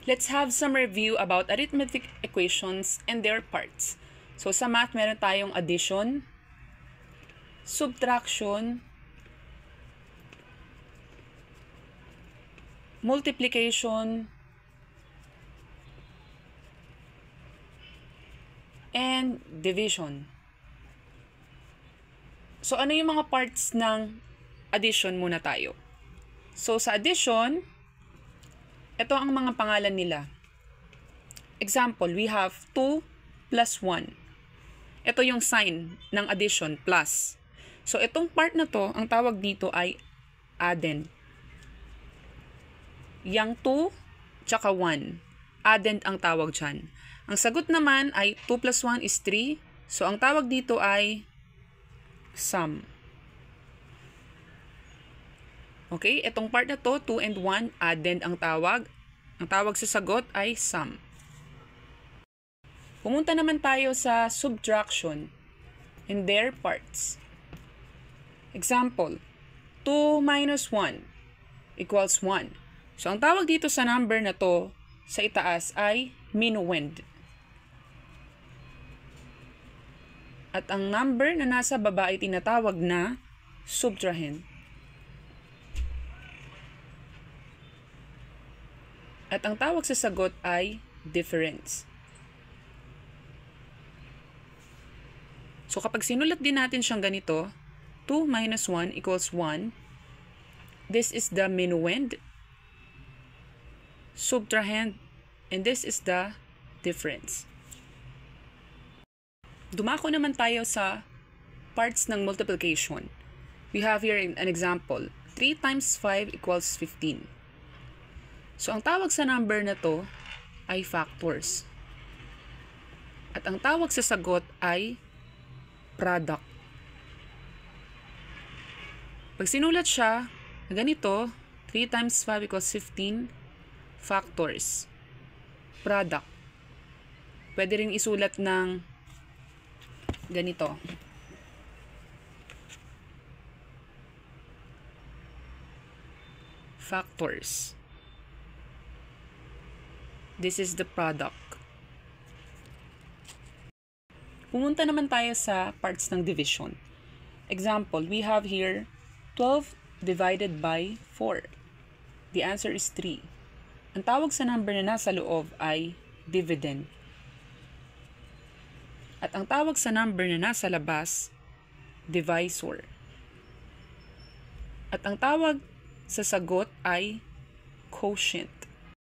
Let's have some review about arithmetic equations and their parts. So sa math, meron tayong addition, subtraction, multiplication, and division. So ano yung mga parts ng addition muna tayo? So sa addition, ito ang mga pangalan nila. Example, we have 2 plus 1. Ito yung sign ng addition, plus. So itong part na to, ang tawag dito ay addend. Yang 2, tsaka 1. Addend ang tawag dyan. Ang sagot naman ay 2 plus 1 is 3. So ang tawag dito ay sum. Okay, itong part na to, 2 and 1, addend ang tawag. Ang tawag sa sagot ay sum. Pumunta naman tayo sa subtraction and their parts. Example, 2 minus 1 equals 1. So, ang tawag dito sa number na to sa itaas ay minuend. At ang number na nasa baba ay tinatawag na subtrahend. At ang tawag sa sagot ay difference. So kapag sinulat din natin siyang ganito, 2 minus 1 equals 1. This is the minuend, subtrahend, and this is the difference. Dumako naman tayo sa parts ng multiplication. We have here an example. 3 times 5 equals 15. So, ang tawag sa number na to ay factors. At ang tawag sa sagot ay product. Pag sinulat siya, ganito, 3 times 5 equals 15, factors, product. Pwede rin isulat ng ganito. Factors. This is the product. Pumunta naman tayo sa parts ng division. Example, we have here 12 divided by 4. The answer is 3. Ang tawag sa number na nasa loob ay dividend. At ang tawag sa number na nasa labas, divisor. At ang tawag sa sagot ay quotient.